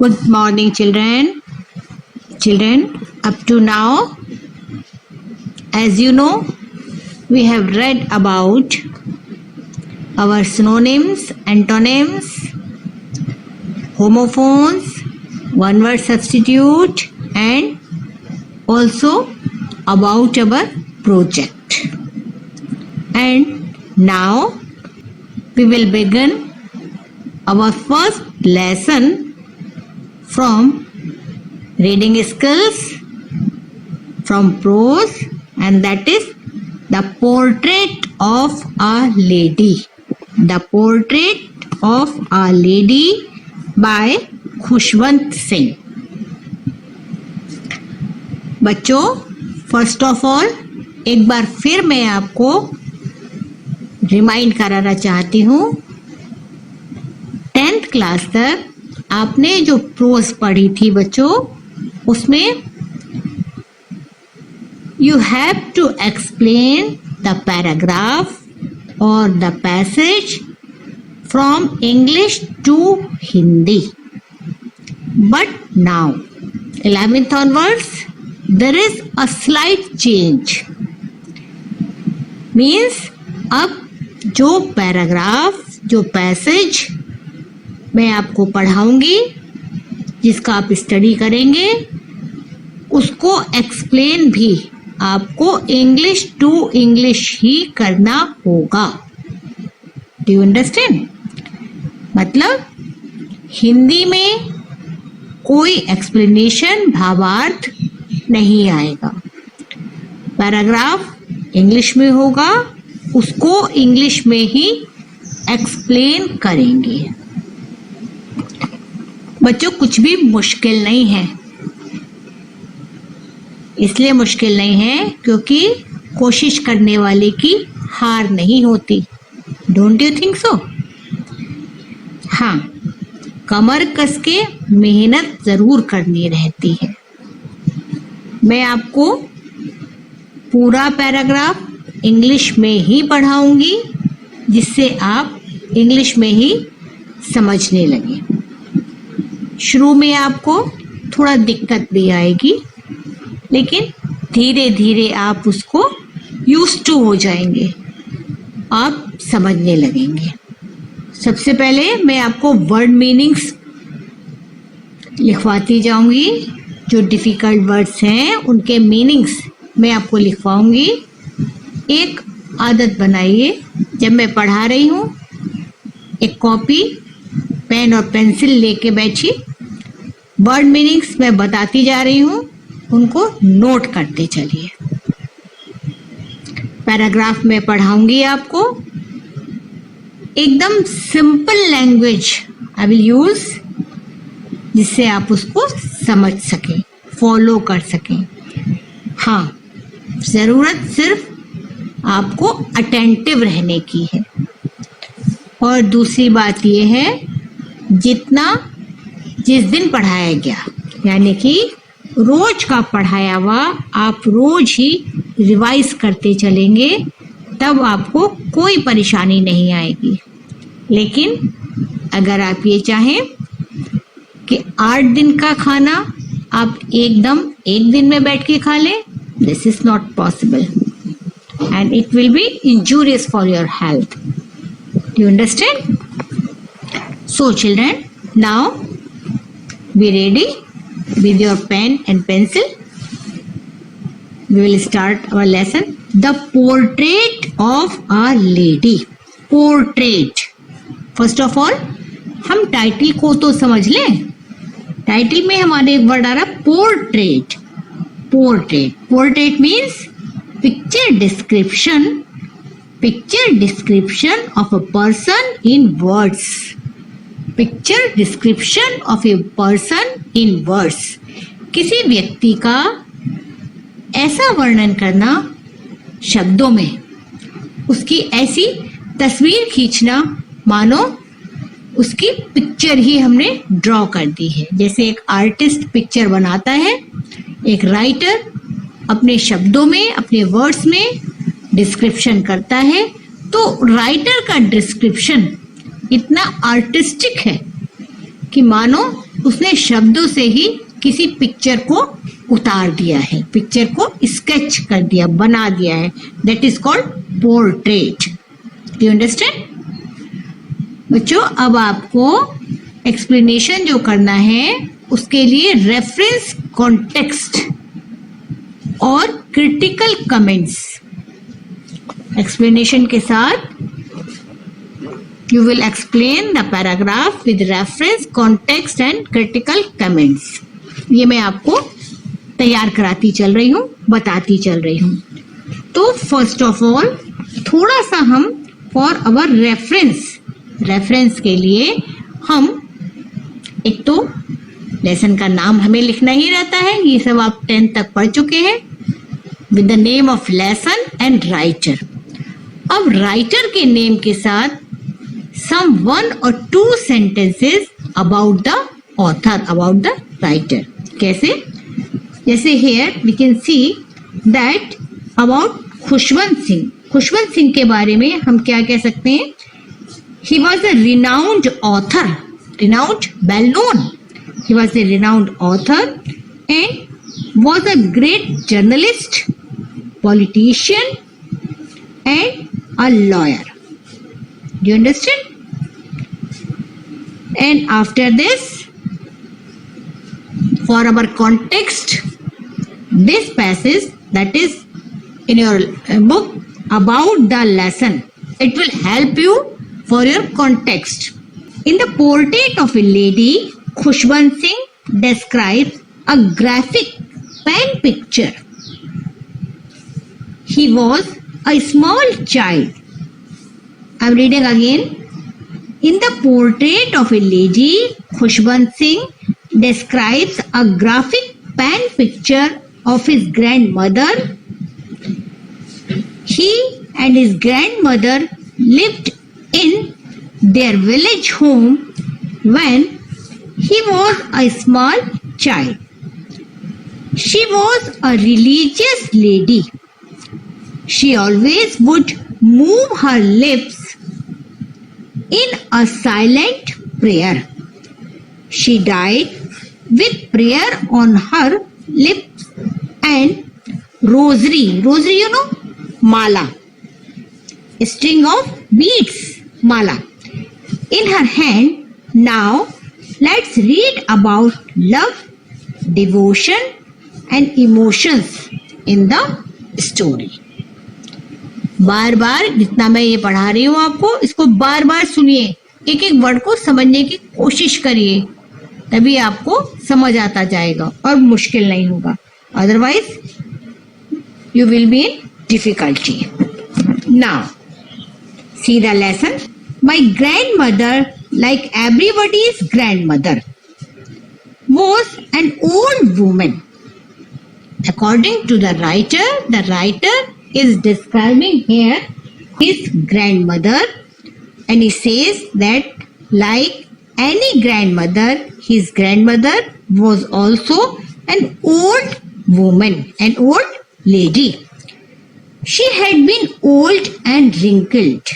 Good morning, children. Children, up to now, as you know, we have read about our synonyms, antonyms, homophones, one word substitute, and also about our project. And now we will begin our first lesson from reading skills, from prose, and that is the portrait of a lady. The portrait of a lady by Khushwant Singh. बच्चों, first of all एक बार फिर मैं आपको remind कराना चाहती हूँ, 10th class तक आपने जो प्रोज पढ़ी थी बच्चों, उसमें you have to explain the paragraph और the passage from English to Hindi. But now 11th onwards there is a slight change. Means अब जो पैराग्राफ, जो पैसेज मैं आपको पढ़ाऊंगी, जिसका आप स्टडी करेंगे, उसको एक्सप्लेन भी आपको इंग्लिश टू इंग्लिश ही करना होगा. Do you understand? मतलब हिंदी में कोई एक्सप्लेनेशन, भावार्थ नहीं आएगा. पैराग्राफ इंग्लिश में होगा, उसको इंग्लिश में ही एक्सप्लेन करेंगे. बच्चों, कुछ भी मुश्किल नहीं है. इसलिए मुश्किल नहीं है क्योंकि कोशिश करने वाले की हार नहीं होती. Don't you think so? हाँ, कमर कस के मेहनत जरूर करनी रहती है. मैं आपको पूरा पैराग्राफ इंग्लिश में ही पढ़ाऊंगी, जिससे आप इंग्लिश में ही समझने लगे. शुरू में आपको थोड़ा दिक्कत भी आएगी, लेकिन धीरे धीरे आप उसको यूज्ड टू हो जाएंगे, आप समझने लगेंगे. सबसे पहले मैं आपको वर्ड मीनिंग्स लिखवाती जाऊंगी. जो डिफिकल्ट वर्ड्स हैं उनके मीनिंग्स मैं आपको लिखवाऊंगी. एक आदत बनाइए, जब मैं पढ़ा रही हूँ एक कॉपी, पेन और पेंसिल लेके बैठिए. वर्ड मीनिंग्स मैं बताती जा रही हूँ, उनको नोट करते चलिए. पैराग्राफ में पढ़ाऊंगी आपको. एकदम simple language I will use, जिससे आप उसको समझ सकें, फॉलो कर सकें. हाँ, जरूरत सिर्फ आपको अटेंटिव रहने की है. और दूसरी बात यह है, जितना जिस दिन पढ़ाया गया, यानी कि रोज का पढ़ाया हुआ आप रोज ही रिवाइज करते चलेंगे, तब आपको कोई परेशानी नहीं आएगी. लेकिन अगर आप ये चाहें कि 8 दिन का खाना आप एकदम एक दिन में बैठ के खा लें, this is not possible and it will be injurious for your health. Do you understand? So children, now be ready with your pen and pencil. We will start our lesson. The portrait of a lady. Portrait. First of all, हम title को तो समझ लें. Title में हमारे एक word आ रहा है portrait. Portrait. Portrait means picture description of a person in words. Picture description of a person in words. किसी व्यक्ति का ऐसा वर्णन करना शब्दों में, उसकी ऐसी तस्वीर खींचना मानो उसकी पिक्चर ही हमने ड्रॉ कर दी है. जैसे एक आर्टिस्ट पिक्चर बनाता है, एक राइटर अपने शब्दों में, अपने वर्ड्स में डिस्क्रिप्शन करता है, तो राइटर का डिस्क्रिप्शन इतना आर्टिस्टिक है कि मानो उसने शब्दों से ही किसी पिक्चर को उतार दिया है, पिक्चर को स्केच कर दिया, बना दिया है. That is called portrait. Do you understand बच्चों? अब आपको एक्सप्लेनेशन जो करना है उसके लिए रेफरेंस, कॉन्टेक्स्ट और क्रिटिकल कमेंट्स. एक्सप्लेनेशन के साथ you will explain the paragraph with reference, context and critical comments. ये मैं आपको तैयार कराती चल रही हूँ, बताती चल रही हूँ. तो फर्स्ट ऑफ ऑल थोड़ा सा हम फॉर अवर रेफरेंस के लिए हम एक तो लेसन का नाम हमें लिखना ही रहता है, ये सब आप 10th तक पढ़ चुके हैं, with the name of lesson and writer. अब राइटर के नेम के साथ some 1 or 2 sentences about the author, about the writer. कैसे? जैसे here we can see that about Khushwant Singh. Khushwant Singh के बारे में हम क्या कह सकते हैं? He was a renowned author, renowned, well known. He was a renowned author and was a great journalist, politician and a lawyer. Do you understand? And after this, for our context, this passage that is in your book about the lesson, it will help you for your context. In the portrait of a lady, Khushwant Singh describes a graphic pen picture. He was a small child. I am reading again. In the portrait of a lady, Khushwant Singh describes a graphic pen picture of his grandmother. He and his grandmother lived in their village home when he was a small child. She was a religious lady. She always would move her lips in a silent prayer. She died with prayer on her lips and rosary. Rosary, you know, mala. A string of beads, mala. In her hand. Now, let's read about love, devotion and emotions in the story. बार बार जितना मैं ये पढ़ा रही हूँ आपको, इसको बार बार सुनिए, एक एक वर्ड को समझने की कोशिश करिए, तभी आपको समझ आता जाएगा और मुश्किल नहीं होगा. Otherwise you will be in difficulty. Now see the lesson. My grandmother, like everybody's grandmother, was an old woman. According to the writer is describing here his grandmother, and he says that like any grandmother, his grandmother was also an old woman, an old lady. She had been old and wrinkled.